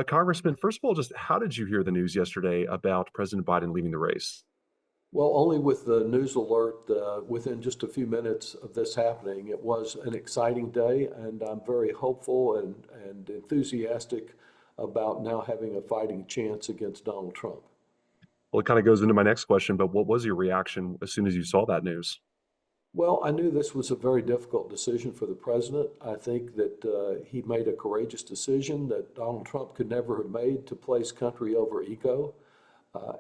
Congressman, first of all, just how did you hear the news yesterday about President Biden leaving the race? Well, only with the news alert within just a few minutes of this happening. It was an exciting day, and I'm very hopeful and enthusiastic about now having a fighting chance against Donald Trump. Well, it kind of goes into my next question, but what was your reaction as soon as you saw that news? Well, I knew this was a very difficult decision for the president. I think that he made a courageous decision that Donald Trump could never have made to place country over ego.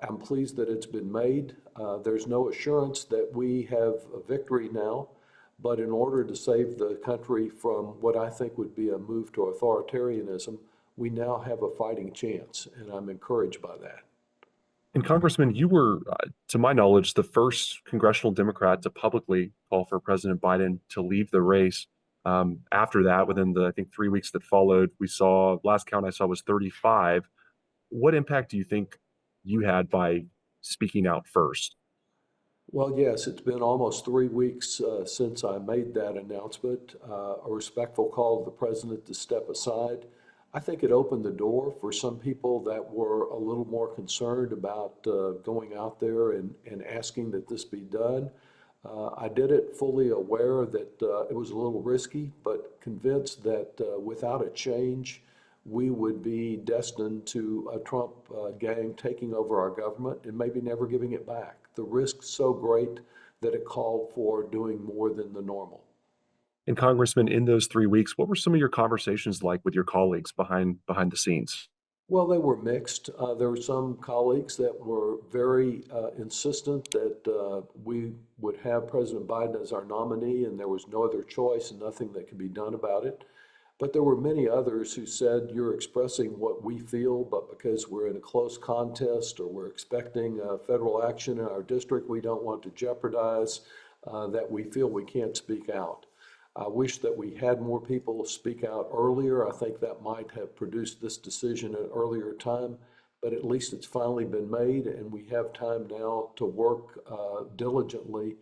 I'm pleased that it's been made. There's no assurance that we have a victory now, but in order to save the country from what I think would be a move to authoritarianism, we now have a fighting chance, and I'm encouraged by that. And Congressman, you were, to my knowledge, the first congressional Democrat to publicly call for President Biden to leave the race. After that, within the, I think, 3 weeks that followed, we saw, last count I saw was 35. What impact do you think you had by speaking out first? Well, yes, it's been almost 3 weeks since I made that announcement, a respectful call to the president to step aside. I think it opened the door for some people that were a little more concerned about going out there and asking that this be done. I did it fully aware that it was a little risky, but convinced that without a change, we would be destined to a Trump gang taking over our government and maybe never giving it back. The risk's so great that it called for doing more than the normal. And Congressman, in those 3 weeks, what were some of your conversations like with your colleagues behind the scenes? Well, they were mixed. There were some colleagues that were very insistent that we would have President Biden as our nominee, and there was no other choice and nothing that could be done about it. But there were many others who said, you're expressing what we feel, but because we're in a close contest or we're expecting federal action in our district, we don't want to jeopardize that we feel we can't speak out. I wish that we had more people speak out earlier. I think that might have produced this decision at an earlier time, but at least it's finally been made, and we have time now to work diligently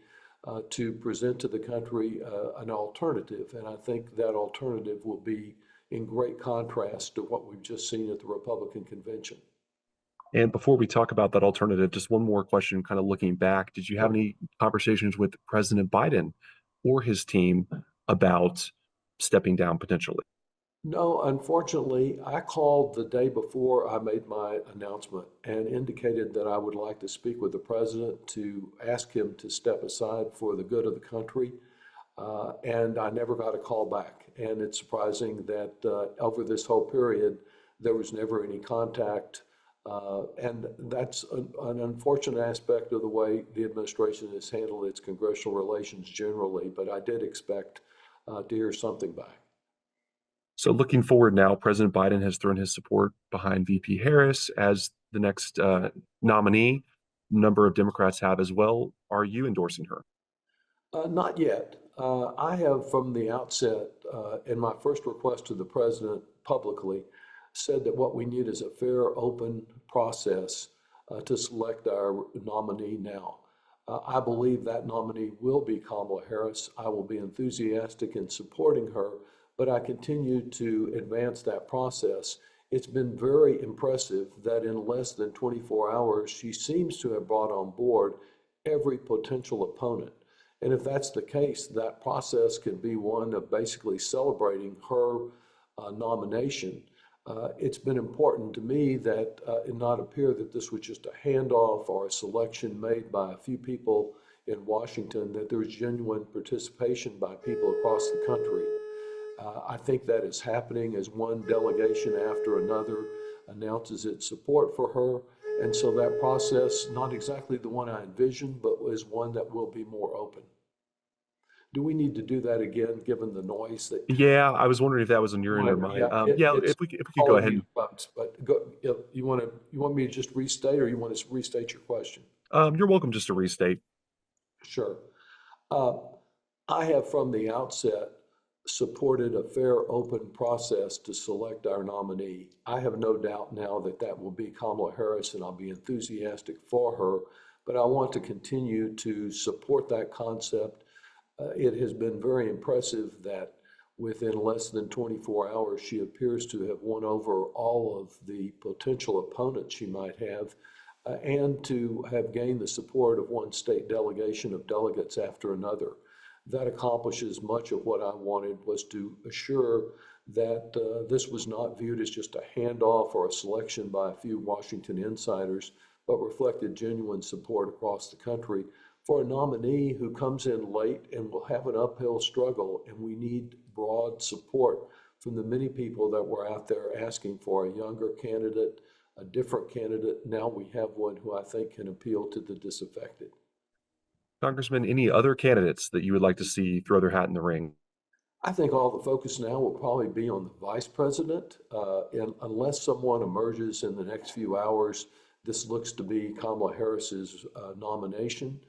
to present to the country an alternative. And I think that alternative will be in great contrast to what we've just seen at the Republican convention. And before we talk about that alternative, just one more question, kind of looking back. Did you have Sure. any conversations with President Biden or his team about stepping down potentially? No, unfortunately, I called the day before I made my announcement and indicated that I would like to speak with the president to ask him to step aside for the good of the country. And I never got a call back. And it's surprising that over this whole period, there was never any contact. And that's an unfortunate aspect of the way the administration has handled its congressional relations generally. But I did expect to hear something back. So looking forward now, President Biden has thrown his support behind VP Harris as the next nominee. A number of Democrats have as well. Are you endorsing her? Not yet. I have from the outset, in my first request to the president publicly, said that what we need is a fair, open process to select our nominee now. I believe that nominee will be Kamala Harris. I will be enthusiastic in supporting her, but I continue to advance that process. It's been very impressive that in less than 24 hours, she seems to have brought on board every potential opponent. And if that's the case, that process can be one of basically celebrating her nomination. It's been important to me that it not appear that this was just a handoff or a selection made by a few people in Washington, that there was genuine participation by people across the country. I think that is happening as one delegation after another announces its support for her. And so that process, not exactly the one I envisioned, but is one that will be more open. Do we need to do that again, given the noise that, Yeah, I was wondering if that was on your end or mine. yeah, Yeah, it's if we could go calling ahead you and folks, but go, you want me to just restate or you want to restate your question? you're welcome just to restate. Sure. Uh, I have from the outset supported a fair, open process to select our nominee. I have no doubt now that that will be Kamala Harris, and I'll be enthusiastic for her, but I want to continue to support that concept. It has been very impressive that Within less than 24 hours, she appears to have won over all of the potential opponents she might have, and to have gained the support of one state delegation of delegates after another. That accomplishes much of what I wanted, was to assure that this was not viewed as just a handoff or a selection by a few Washington insiders, but reflected genuine support across the country for a nominee who comes in late and will have an uphill struggle. And we need broad support from the many people that were out there asking for a younger candidate, a different candidate. Now we have one who I think can appeal to the disaffected. Congressman, any other candidates that you would like to see throw their hat in the ring? I think all the focus now will probably be on the vice president. And unless someone emerges in the next few hours, this looks to be Kamala Harris's nomination.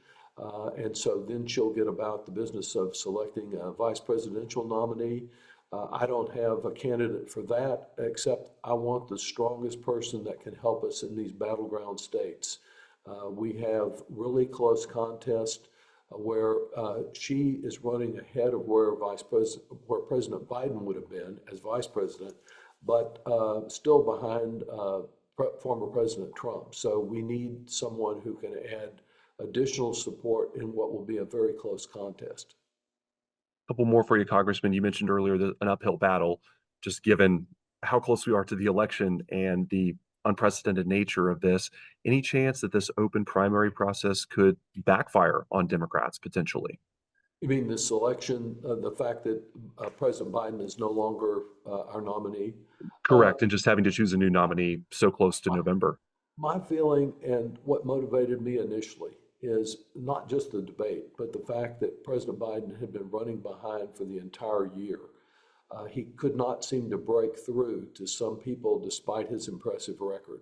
And so then she'll get about the business of selecting a vice presidential nominee. I don't have a candidate for that, except I want the strongest person that can help us in these battleground states. We have really close contest where she is running ahead of where President Biden would have been as vice president, but still behind former President Trump. So we need someone who can add additional support in what will be a very close contest. A couple more for you, Congressman. You mentioned earlier that an uphill battle, just given how close we are to the election and the unprecedented nature of this. Any chance that this open primary process could backfire on Democrats potentially? You mean the selection, the fact that President Biden is no longer our nominee? Uh, Correct. And just having to choose a new nominee so close to November. My feeling and what motivated me initially is not just the debate, but the fact that President Biden had been running behind for the entire year. He could not seem to break through to some people despite his impressive record.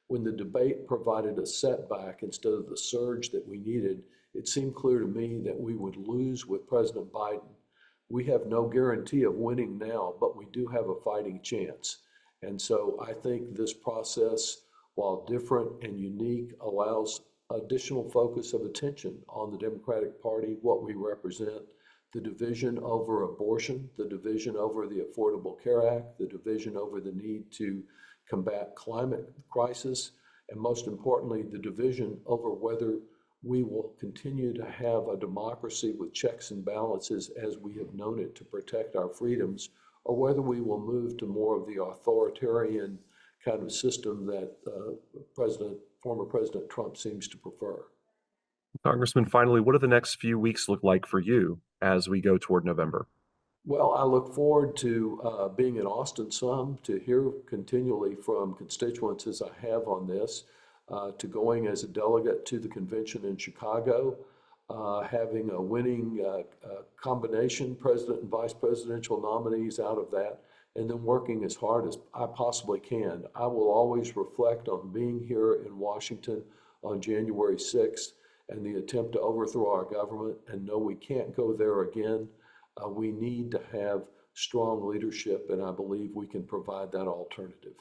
When the debate provided a setback instead of the surge that we needed, it seemed clear to me that we would lose with President Biden. We have no guarantee of winning now, but we do have a fighting chance. And so I think this process, while different and unique, allows additional focus of attention on the Democratic Party, what we represent, the division over abortion, the division over the Affordable Care Act, the division over the need to combat climate crisis, and most importantly, the division over whether we will continue to have a democracy with checks and balances as we have known it to protect our freedoms, or whether we will move to more of the authoritarian kind of system that former President Trump seems to prefer. Congressman, finally, what do the next few weeks look like for you as we go toward November? Well, I look forward to being in Austin some, to hear continually from constituents as I have on this, to going as a delegate to the convention in Chicago, having a winning combination, president and vice presidential nominees out of that, and then working as hard as I possibly can. I will always reflect on being here in Washington on January 6th and the attempt to overthrow our government, and know we can't go there again. We need to have strong leadership, and I believe we can provide that alternative.